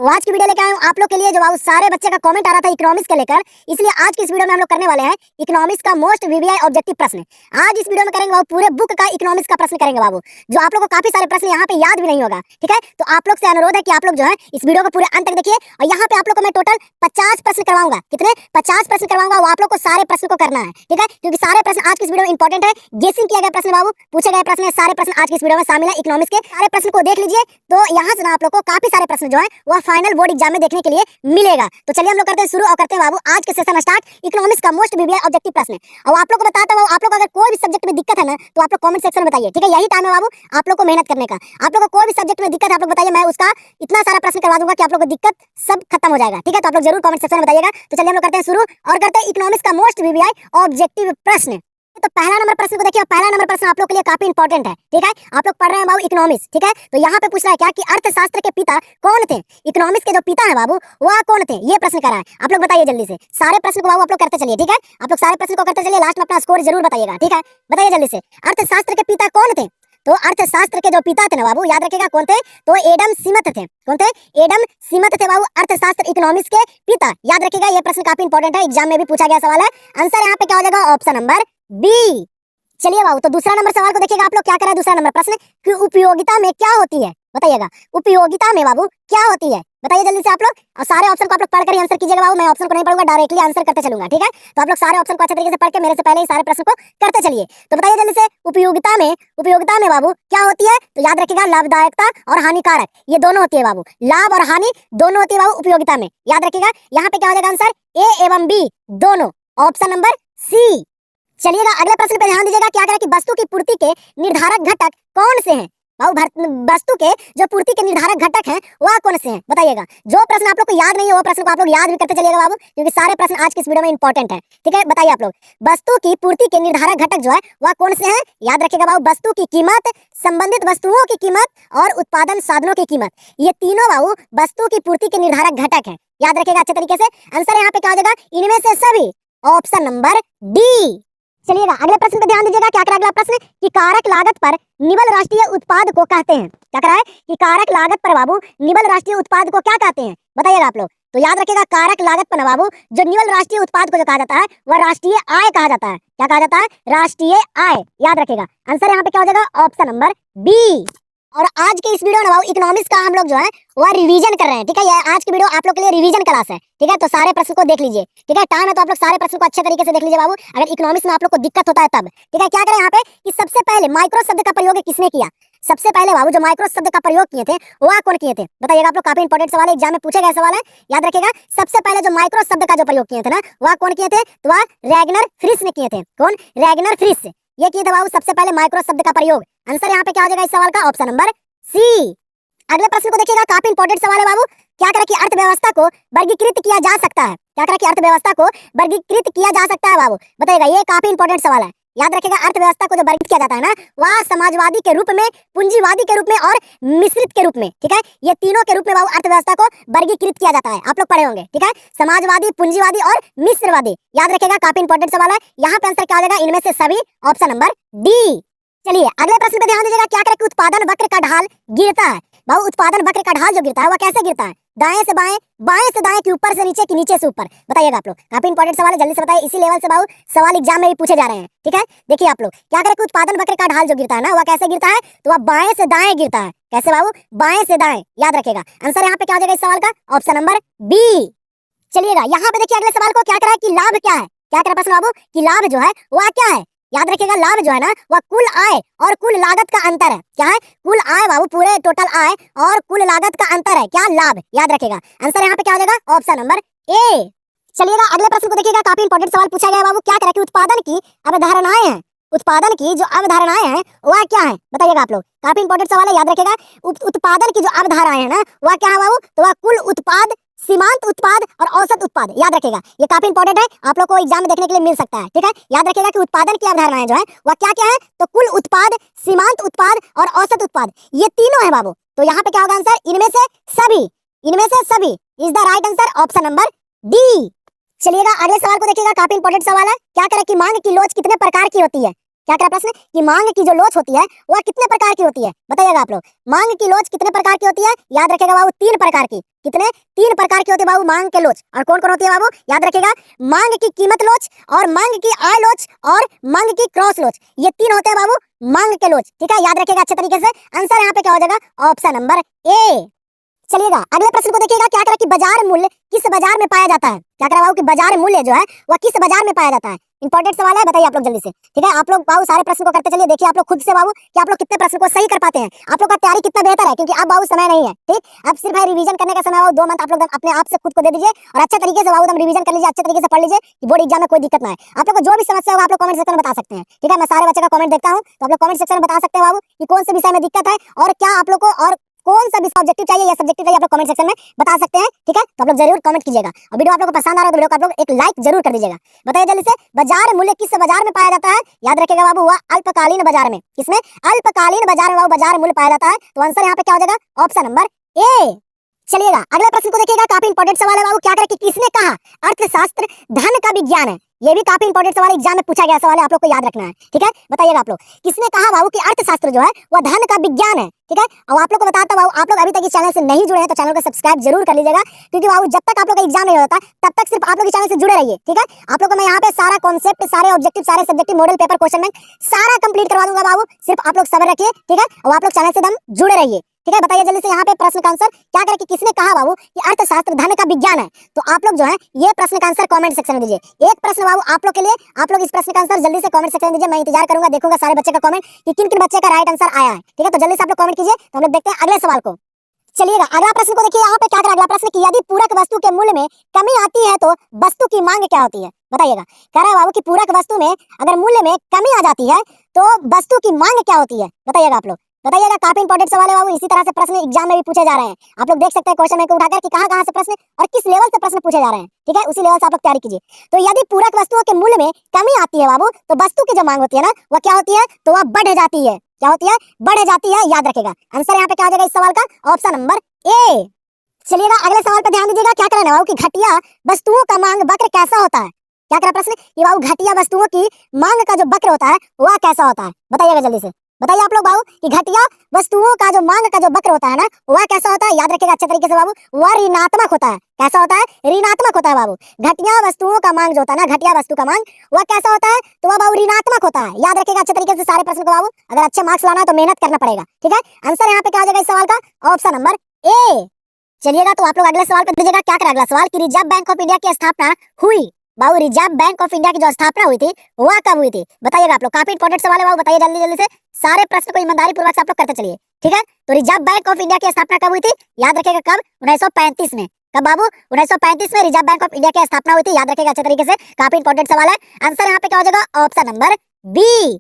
आज की वीडियो लेके आया हूँ आप लोग के लिए, जो सारे बच्चे का कमेंट आ रहा था इकोनॉमिक्स के लेकर। इसलिए आज की इस वीडियो में हम लोग करने वाले हैं इकोनॉमिक्स का मोस्ट वीवीआई ऑब्जेक्टिव प्रश्न। आज इस वीडियो में करेंगे बाबू पूरे बुक का इकोनॉमिक्स का प्रश्न करेंगे बाबू, जो आप लोग को काफी सारे प्रश्न यहाँ पे याद भी नहीं होगा। ठीक है, तो आप लोग से अनुरोध है कि आप लोग जो है इस वीडियो को पूरे अंत तक देखिए। और यहाँ पे आप लोग को मैं टोटल 50 प्रश्न करवाऊंगा। कितने? 50 प्रश्न करवाऊंगा। वो आप लोग को सारे प्रश्न को करना है, ठीक है, क्योंकि सारे प्रश्न आज की इस वीडियो में इंपॉर्टेंट है। गेसिंग किया गया प्रश्न बाबू, पूछे गए प्रश्न, सारे प्रश्न आज की इस वीडियो में शामिल है। इकोनॉमिक्स के सारे प्रश्न को देख लीजिए, तो यहाँ से ना आप लोग को काफी सारे प्रश्न जो है वह फाइनल बोर्ड एग्जाम में देखने के लिए मिलेगा। तो चलिए हम लोग करते हैं शुरू और करते हैं बाबू आज के सेशन स्टार्ट इकोनॉमिक्स का मोस्ट वीवीआई ऑब्जेक्टिव प्रश्न। और आप लोग को बताता हूं, आप लोग अगर कोई भी सब्जेक्ट में दिक्कत है ना, तो आप लोग कमेंट सेक्शन में बताइए, ठीक है। यही टाइम है बाबू आप लोग को मेहनत करने का। आप लोग को कोई भी सब्जेक्ट में दिक्कत है, आप लोग बताइए, मैं उसका इतना सारा प्रश्न करवा दूंगा कि आप लोग को दिक्कत सब खत्म हो जाएगा, ठीक है। तो आप लोग जरूर कमेंट सेक्शन में बताइएगा। तो चलिए हम लोग करते हैं शुरू और करते हैं इकोनॉमिक्स का मोस्ट वीवीआई ऑब्जेक्टिव प्रश्न। तो पहला नंबर प्रश्न को देखिए। पहला नंबर प्रश्न आप लोग के लिए काफी इंपॉर्टेंट है, ठीक है। आप लोग पढ़ रहे हैं बाबू इकोनॉमिक्स, ठीक है। तो यहाँ पे पूछ रहा है क्या कि अर्थशास्त्र के पिता कौन थे? इकोनॉमिक्स के जो पिता है बाबू वह कौन थे, ये प्रश्न करा है। आप लोग बताइए जल्दी से। सारे प्रश्न को बाबू आप लोग करते चलिए, ठीक है। आप लोग सारे प्रश्न को करते चलिए, लास्ट में अपना स्कोर जरूर बताइएगा, ठीक है। बताइए जल्दी से, अर्थशास्त्र के पिता कौन थे? तो अर्थशास्त्र के जो पिता थे ना बाबू, याद रखिएगा कौन थे? तो एडम स्मिथ थे। कौन थे? एडम स्मिथ थे बाबू, अर्थशास्त्र इकोनॉमिक्स के पिता। याद रखिएगा, ये प्रश्न काफी इंपॉर्टेंट है, एग्जाम में भी पूछा गया सवाल है। आंसर यहाँ पे क्या हो जाएगा? Option number B. चलिए बाबू, तो दूसरा नंबर सवाल को देखिएगा आप लोग। क्या करा है दूसरा नंबर प्रश्न कि उपयोगिता में क्या होती है? बताइएगा, उपयोगिता में बाबू क्या होती है? बताइए जल्दी से आप लोग। और सारे ऑप्शन को आप लोग पढ़कर ही आंसर कीजिएगा बाबू, मैं ऑप्शन को नहीं पढ़ूंगा, डायरेक्टली आंसर करते चलूंगा, ठीक है। तो आप लोग सारे ऑप्शन को अच्छे तरीके से पढ़ के मेरे से पहले ही सारे प्रश्न को करते चलिए। तो बताइए जल्दी से, उपयोगिता में बाबू क्या होती है? तो याद रखिएगा, लाभदायकता और हानिकारक, ये दोनों होती है बाबू। लाभ और हानि दोनों होती है बाबू उपयोगिता में। याद रखिएगा, यहाँ पे क्या हो जाएगा आंसर? ए एवं बी दोनों, ऑप्शन नंबर सी। चलिएगा अगले प्रश्न पे ध्यान दीजिएगा। क्या करें कि वस्तु की पूर्ति के निर्धारक घटक कौन से हैं? वस्तु के जो पूर्ति के निर्धारक घटक हैं वह कौन से हैं? बताइएगा। जो प्रश्न आप लोग को याद नहीं है वो प्रश्न को आप लोग याद भी करते चलिएगा बाबू, क्योंकि सारे प्रश्न आज की इस वीडियो में इंपॉर्टेंट है, ठीक है। बताइए आप लोग, वस्तु की पूर्ति के निर्धारक घटक जो है वह कौन से हैं? याद रखिएगा बाबू, वस्तु की कीमत, संबंधित वस्तुओं की कीमत और उत्पादन साधनों की कीमत, ये तीनों बाबू वस्तु की पूर्ति के निर्धारक घटक है। याद रखिएगा अच्छे तरीके से। आंसर यहाँ पे क्या हो जाएगा? इनमें से सभी, ऑप्शन नंबर डी। चलिएगा अगले प्रश्न पे ध्यान दीजिएगा। क्या करा अगला प्रश्न कि कारक लागत पर निबल राष्ट्रीय उत्पाद को कहते हैं? क्या करा है कि कारक लागत पर बाबू निबल राष्ट्रीय उत्पाद को क्या कहते हैं? बताइएगा आप लोग। तो याद रखिएगा, कारक लागत पर ना बाबू जो निबल राष्ट्रीय उत्पाद को जो कहा जाता है वह राष्ट्रीय आय कहा जाता है। क्या कहा जाता है? राष्ट्रीय आय। याद रखिएगा, आंसर यहाँ पे क्या हो जाएगा? Option number B. और आज के इस वीडियो में बाबू इकोनॉमिक्स का हम लोग जो है वह रिवीजन कर रहे हैं, ठीक है। ये आज की वीडियो आप लोग के लिए रिवीजन क्लास है, ठीक है। तो सारे प्रश्न को देख लीजिए, ठीक है। टाइम है तो आप लोग सारे प्रश्न को अच्छे तरीके से देख लीजिए बाबू, अगर इकोनॉमिक्स में आप लोग को दिक्कत होता है तब, ठीक है। क्या करें यहाँ पे कि सबसे पहले माइक्रो शब्द का प्रयोग किसने किया? सबसे पहले बाबू जो माइक्रो शब्द का प्रयोग किए थे वह कौन किए थे? बताइएगा आप लोग। काफी इंपॉर्टेंट सवाल है, एग्जाम में पूछे गए सवाल है, याद रखिएगा। सबसे पहले जो माइक्रो शब्द का जो प्रयोग किए थे ना वह कौन किए थे? तो वह रैगनर फ्रिश ने किए थे। कौन? रैगनर फ्रिश, ये किए थे बाबू सबसे पहले माइक्रो शब्द का प्रयोग। आंसर यहाँ पे क्या हो जाएगा इस सवाल का? Option number C. अगले प्रश्न को देखिएगा, काफी इंपॉर्टेंट सवाल है बाबू। क्या करें कि अर्थव्यवस्था को वर्गीकृत किया जा सकता है? क्या करें कि अर्थव्यवस्था को वर्गीकृत किया जा सकता है बाबू? बताइएगा, ये काफी इंपॉर्टेंट सवाल है। याद रखिएगा, अर्थव्यवस्था को जो वर्गीकृत किया जाता है ना वह समाजवादी के रूप में, पूंजीवादी के रूप में और मिश्रित के रूप में, ठीक है। ये तीनों के रूप में बाबू अर्थव्यवस्था को वर्गीकृत किया जाता है। आप लोग पढ़े होंगे, ठीक है। समाजवादी, पूंजीवादी और मिश्रवादी। याद रखिएगा, काफी इंपॉर्टेंट सवाल है। यहाँ पे आंसर क्या हो जाएगा? इनमें से सभी, ऑप्शन नंबर डी। चलिए अगले प्रश्न पे ध्यान दीजिएगा। क्या करें कि उत्पादन वक्र का ढाल गिरता है? बाबू उत्पादन वक्र का ढाल जो गिरता है वह कैसे गिरता है? दाएं से बाएं, बाएं से दाएं, कि ऊपर से नीचे, कि नीचे से ऊपर? बताइएगा आप लोग। काफी इंपॉर्टेंट सवाल है, जल्दी से बताइए। इसी लेवल से बाबू सवाल एग्जाम में भी पूछे जा रहे हैं, ठीक है। देखिए आप लोग, क्या करें कि उत्पादन वक्र का ढाल जो गिरता है ना वह कैसे गिरता है? तो वह बाएं से दाएं गिरता है। कैसे बाबू? बाएं से दाएं। याद रखिएगा, आंसर यहाँ पे क्या हो जाएगा इस सवाल का? Option number B. चलिएगा यहाँ पे देखिए अगले सवाल को। क्या करा है कि लाभ क्या है? क्या करा प्रश्न बाबू कि लाभ जो है वह क्या है? याद रखिएगा, लाभ जो है ना वह कुल आय और कुल लागत का अंतर है। क्या है? कुल आय बाबू, पूरे टोटल आय और कुल लागत का अंतर है क्या? लाभ। याद रखिएगा, आंसर यहाँ पे क्या हो जाएगा? Option number A. चलिएगा अगले प्रश्न को देखिएगा। काफी इंपॉर्टेंट सवाल पूछा गया है बाबू। क्या करें कि उत्पादन की अवधारणाएं हैं, उत्पादन की जो अवधारणाएं हैं वह क्या है? बताइएगा आप लोग। काफी इंपॉर्टेंट सवाल है, याद रखिएगा। उत्पादन की जो अवधारणाएं है ना वह क्या है बाबू? तो वह कुल उत्पाद, सीमांत उत्पाद और औसत उत्पाद। याद रखिएगा, ये काफी इंपॉर्टेंट है, आप लोग को एग्जाम में देखने के लिए मिल सकता है, ठीक है। याद रखिएगा कि उत्पादन की अवधारणाएं जो है वह क्या क्या है? तो कुल उत्पाद, सीमांत उत्पाद और औसत उत्पाद, ये तीनों है बाबू। तो यहाँ पे क्या होगा आंसर? इनमें से सभी, इनमें से सभी is the right answer, option number D. चलिएगा अगले सवाल को देखिएगा, काफी इंपॉर्टेंट सवाल है। क्या करें कि मांग की लोच कितने प्रकार की होती है? क्या करा प्रश्न कि मांग की जो लोच होती है वह कितने प्रकार की होती है, बताइएगा आप लोग। मांग की लोच कितने प्रकार की होती है, याद रखिएगा बाबू 3 प्रकार की। कितने? 3 प्रकार की होती है बाबू मांग के लोच। और कौन कौन होती है बाबू, याद रखिएगा। मांग की कीमत लोच, और मांग की आय लोच, और मांग की क्रॉस लोच। ये 3 होते हैं बाबू मांग के लोच, ठीक है, याद रखिएगा अच्छे तरीके से। आंसर यहाँ पे क्या हो जाएगा, ऑप्शन नंबर ए। चलिएगा अगले प्रश्न को देखिएगा। क्या करा कि बाजार मूल्य किस बाजार में पाया जाता है। क्या करा बाबू कि बाजार मूल्य जो है वह किस बाजार में पाया जाता है। इंपॉर्टेंट सवाल है, बताइए आप लोग जल्दी से, ठीक है। आप लोग बाबू सारे प्रश्न को करते चलिए, देखिए आप लोग खुद से बाबू कि आप लोग कितने प्रश्न को सही कर पाते हैं। आप लोग का तैयारी कितना बेहतर है, क्योंकि अब बाबू समय नहीं है, ठीक। अब सिर्फ है रिवीजन करने का समय। बाबू 2 मंथ आप लोग अपने आप से खुद को दे दीजिए और अच्छे तरीके से बाबू एकदम रिवीजन कर लीजिए, अच्छे तरीके से पढ़ लीजिए कि बोर्ड एग्जाम में कोई दिक्कत ना है। आप लोग को जो भी समस्या होगा आप लोग कमेंट सेक्शन में बता सकते हैं, ठीक है। मैं सारे बच्चे का कमेंट देखता हूँ, तो आप लोग कमेंट सेक्शन में बता सकते हैं बाबू कि कौन से विषय में दिक्कत है और क्या आप लोग को और कौन सा विषय ऑब्जेक्टिव चाहिए या सब्जेक्टिव चाहिए, आप लोग कमेंट सेक्शन में बता सकते हैं, ठीक है। तो आप लोग जरूर कमेंट कीजिएगा और वीडियो आप लोग को पसंद आ रहा है तो वीडियो को आप लोग एक लाइक जरूर कर दीजिएगा। बताइए जल्दी से, बाजार मूल्य किस बाजार में पाया जाता है, याद रखिएगा बाबू वह अल्पकालीन बाजार में। किसमें? अल्पकालीन बाजार में बाबू बाजार मूल्य पाया जाता है। तो आंसर यहाँ पे क्या हो जाएगा, ऑप्शन नंबर ए। चलिएगा अगले प्रश्न को देखिएगा, काफी इंपॉर्टेंट सवाल है बाबू। क्या करे कि किसने कहा अर्थशास्त्र धन का विज्ञान है। ये भी काफी इंपॉर्टेंट सवाल एग्जाम में पूछा गया सवाल है, आप लोग को याद रखना है, ठीक है। बताइएगा आप लोग किसने कहा बाबू कि अर्थशास्त्र जो है वह धन का विज्ञान है, ठीक है। और आप लोग को बताता हूं बाबू, आप लोग अभी तक इस चैनल से नहीं जुड़े हैं तो चैनल को सब्सक्राइब जरूर कर लीजिएगा, क्योंकि बाबू जब तक आप लोग का एग्जाम नहीं होता तब तक सिर्फ आप लोग इस चैनल से जुड़े रहिए, ठीक है। आप लोग को मैं यहाँ पे सारा कॉन्सेप्ट, सारे ऑब्जेक्टिव, सारे subjective, model paper, question bank सारा कंप्लीट करवा दूंगा बाबू। सिर्फ आप लोग सब्र रखिए, ठीक है, और आप लोग चैनल से एकदम जुड़े रहिए, ठीक है। बताइए जल्दी से यहाँ पे प्रश्न का आंसर क्या करे कि किसने कहा बाबू कि अर्थशास्त्र धन का विज्ञान है। तो आप लोग जो है ये प्रश्न का आंसर कमेंट सेक्शन में दीजिए। एक प्रश्न बाबू आप लोग के लिए, आप लोग इस प्रश्न का आंसर जल्दी से कमेंट सेक्शन में दीजिए। मैं इंतजार करूंगा, देखूंगा सारे बच्चे का कमेंट कि किन किन बच्चे का राइट आंसर आया है, ठीक है। तो जल्दी से आप लोग कमेंट कीजिए, तो हम लोग देखते हैं अगले सवाल को। चलिएगा अगला प्रश्न को देखिए। यहाँ पे क्या करा, अगला प्रश्न कि यदि पूरक वस्तु के मूल्य में कमी आती है तो वस्तु की मांग क्या होती है, बताइएगा। कह रहा है बाबू कि पूरक वस्तु में अगर मूल्य में कमी आ जाती है तो वस्तु की मांग क्या होती है, बताइएगा आप लोग, बताइएगा। काफी इंपॉर्टेंट सवाल है बाबू, इसी तरह से प्रश्न एग्जाम में भी पूछे जा रहे हैं। आप लोग देख सकते हैं क्वेश्चन बैंक उठाकर कि कहां से प्रश्न और किस लेवल से प्रश्न पूछे जा रहे हैं, ठीक है। उसी लेवल से आप लोग तैयारी कीजिए। तो यदि पूरक वस्तुओं के मूल्य में कमी आती है बाबू तो वस्तु की जो मांग होती है ना वह क्या होती है, तो वह बढ़ जाती है। क्या होती है, बढ़ जाती है, याद रखेगा। आंसर यहाँ पे क्या हो जाएगा इस सवाल का, ऑप्शन नंबर ए। चलिएगा अगले सवाल पे ध्यान दीजिएगा। क्या करना है बाबू कि घटिया वस्तुओं का मांग वक्र कैसा होता है। क्या करा प्रश्न कि बाबू घटिया वस्तुओं की मांग का जो वक्र होता है वह कैसा होता है, बताइएगा जल्दी से। बताइए आप लोग बाबू कि घटिया वस्तुओं का जो मांग का जो वक्र होता है ना वह कैसा होता है, याद रखिएगा अच्छे तरीके से बाबू, वह ऋणात्मक होता है। कैसा होता है, ऋणात्मक होता है बाबू। घटिया वस्तुओं का मांग जो होता है ना, घटिया वस्तु का मांग वह कैसा होता है, तो वह बाबू ऋणात्मक होता है। याद रखिएगा अच्छे तरीके से सारे प्रश्न को बाबू, अगर अच्छे मार्क्स लाना है तो मेहनत करना पड़ेगा, ठीक है। आंसर यहाँ पे क्या हो जाएगा इस सवाल का, ऑप्शन नंबर ए। चलिएगा तो आप लोग अगले सवाल पे दीजिएगा। क्या करा अगला सवाल कि रिजर्व बैंक ऑफ इंडिया की स्थापना हुई। बाबू रिजर्व बैंक ऑफ इंडिया की जो स्थापना हुई थी वह कब हुई थी, बताइएगा आप लोग। काफी इंपॉर्टेंट सवाल है बाबू, बताइए जल्दी जल्दी से। सारे प्रश्न को ईमानदारी पूर्वक से आप लोग करते चलिए, ठीक है। तो रिजर्व बैंक ऑफ इंडिया की स्थापना कब हुई थी, याद रखिएगा कब, 1935 में। कब बाबू, 1935 में रिजर्व बैंक ऑफ इंडिया की स्थापना हुई थी, याद रखिएगा अच्छे तरीके से। काफी इंपॉर्टेंट सवाल है। आंसर यहाँ पे क्या हो जाएगा, ऑप्शन नंबर बी।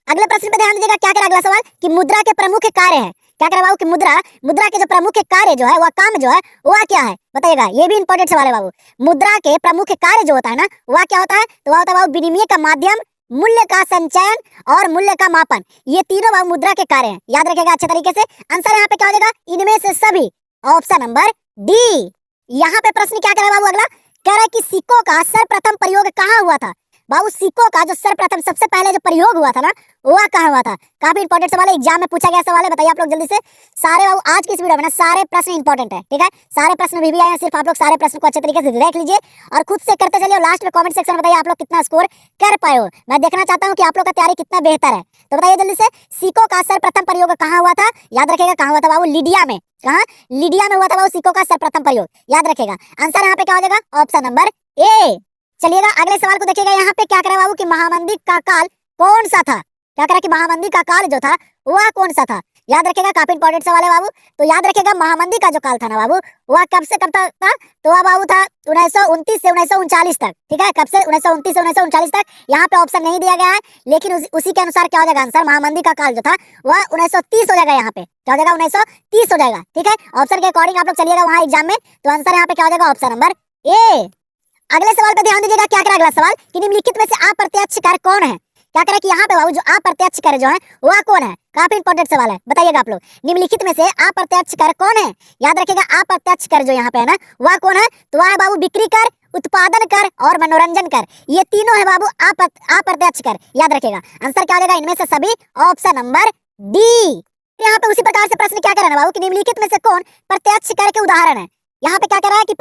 अगले प्रश्न पे ध्यान दीजिएगा। क्या करा अगला सवाल कि मुद्रा के प्रमुख कार्य है। क्या करा बाबू कि मुद्रा के जो प्रमुख कार्य जो है वह काम जो है वह क्या है, बताइएगा। ये भी इंपॉर्टेंट सवाल है बाबू। मुद्रा के प्रमुख कार्य जो होता है ना वह क्या होता है, तो वह होता है बाबू विनिमय का माध्यम, मूल्य का संचयन और मूल्य का मापन। ये तीनों बाबू मुद्रा के कार्य हैं, याद रखिएगा अच्छे तरीके से। आंसर यहाँ पे क्या हो जाएगा, इनमें से सभी, ऑप्शन नंबर डी। यहाँ पे प्रश्न क्या करा बाबू अगला, कह रहा है कि सिक्कों का सर्वप्रथम प्रयोग कहाँ हुआ था। बाबू सिक्कों का जो सर्वप्रथम सबसे पहले जो प्रयोग हुआ था ना वह कहाँ हुआ था। काफी इंपॉर्टेंट सवाल है, एग्जाम में पूछा गया सवाल है। बताइए आप लोग जल्दी से। सारे बाबू आज की इस वीडियो में ना सारे प्रश्न इंपॉर्टेंट है, ठीक है। सारे प्रश्न भी आए हैं, सिर्फ आप लोग सारे प्रश्न को अच्छे तरीके से देख लीजिए और खुद से करते चलिए। और लास्ट में कमेंट सेक्शन में बताइए आप लोग कितना स्कोर कर पाए हो। मैं देखना चाहता हूँ कि आप लोग का तैयारी कितना बेहतर है। तो बताइए जल्दी से, सिक्कों का सर्वप्रथम प्रयोग कहाँ हुआ था, याद रखेगा कहाँ हुआ था बाबू, लिडिया में। कहाँ, लिडिया में हुआ था बाबू सिक्कों का सर्वप्रथम प्रयोग, याद रखेगा। आंसर यहाँ पे क्या हो जाएगा, ऑप्शन नंबर ए। चलिएगा अगले सवाल को देखिएगा। यहाँ पे क्या करा बाबू कि महामंदी का काल कौन सा था। क्या करा कि महामंदी का काल जो था वह कौन सा था, याद रखेगा। काफी इंपॉर्टेंट सवाल है बाबू। तो याद रखेगा महामंदी का जो काल था ना बाबू वह कब से कब तक था, तो वह बाबू था 1929 से 1939 तक, ठीक है। कब से, 1929 से 1939 तक। यहाँ पे ऑप्शन नहीं दिया गया है, लेकिन उसी के अनुसार क्या हो जाएगा आंसर, महामंदी का काल जो था वह 1930 हो जाएगा। यहाँ पे क्या हो जाएगा, 1930 हो जाएगा, ठीक है। ऑप्शन के अकॉर्डिंग आप लोग चलिएगा वहाँ एग्जाम में। तो आंसर यहाँ पे क्या हो जाएगा, ऑप्शन नंबर ए। अगले सवाल पे ध्यान दीजिएगा। क्या करा अगला सवाल कि निम्नलिखित में से अप्रत्यक्ष कर कौन है। क्या करें कि यहाँ पे बाबू जो अप्रत्यक्ष कर जो है वह कौन है, काफी इंपॉर्टेंट सवाल है, बताइएगा आप लोग। निम्नलिखित में से अप्रत्यक्ष कर कौन है, याद रखिएगा अप्रत्यक्ष कर जो यहाँ पे है ना वह कौन है, तो वह है बाबू बिक्री कर, उत्पादन कर और मनोरंजन कर, ये तीनों है बाबू अप्रत्यक्ष कर, याद रखिएगा। आंसर क्या हो जाएगा इनमें से सभी, ऑप्शन नंबर डी। यहाँ पे उसी प्रकार से प्रश्न क्या कर रहा है बाबू कि निम्नलिखित में से कौन प्रत्यक्ष कर के उदाहरण है, यहाँ पे क्या कर रहा है कि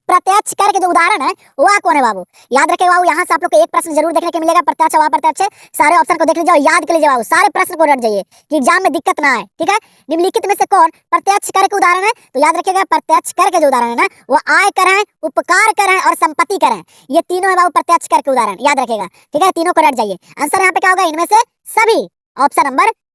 प्रत्यक्ष कर के जो उदाहरण है वह कौन है बाबू, याद रखिए बाबू। यहाँ से आप लोग को एक प्रश्न जरूर देखने को मिलेगा, प्रत्यक्ष व अप्रत्यक्ष, सारे ऑप्शन को देख लीजिए और याद कर लीजिए बाबू, सारे प्रश्न को रट जाइए कि एग्जाम में दिक्कत ना आए, ठीक है। निम्नलिखित में से कौन प्रत्यक्ष कर के उदाहरण है, तो याद रखिएगा प्रत्यक्ष कर के जो उदाहरण है ना वो आय कर है, उपकार कर है और संपत्ति कर है, ये तीनों है बाबू प्रत्यक्ष कर के उदाहरण, याद रखिएगा, ठीक है। तीनों को रट जाइए। आंसर यहाँ पे क्या होगा इनमें से सभी, ऑप्शन नंबर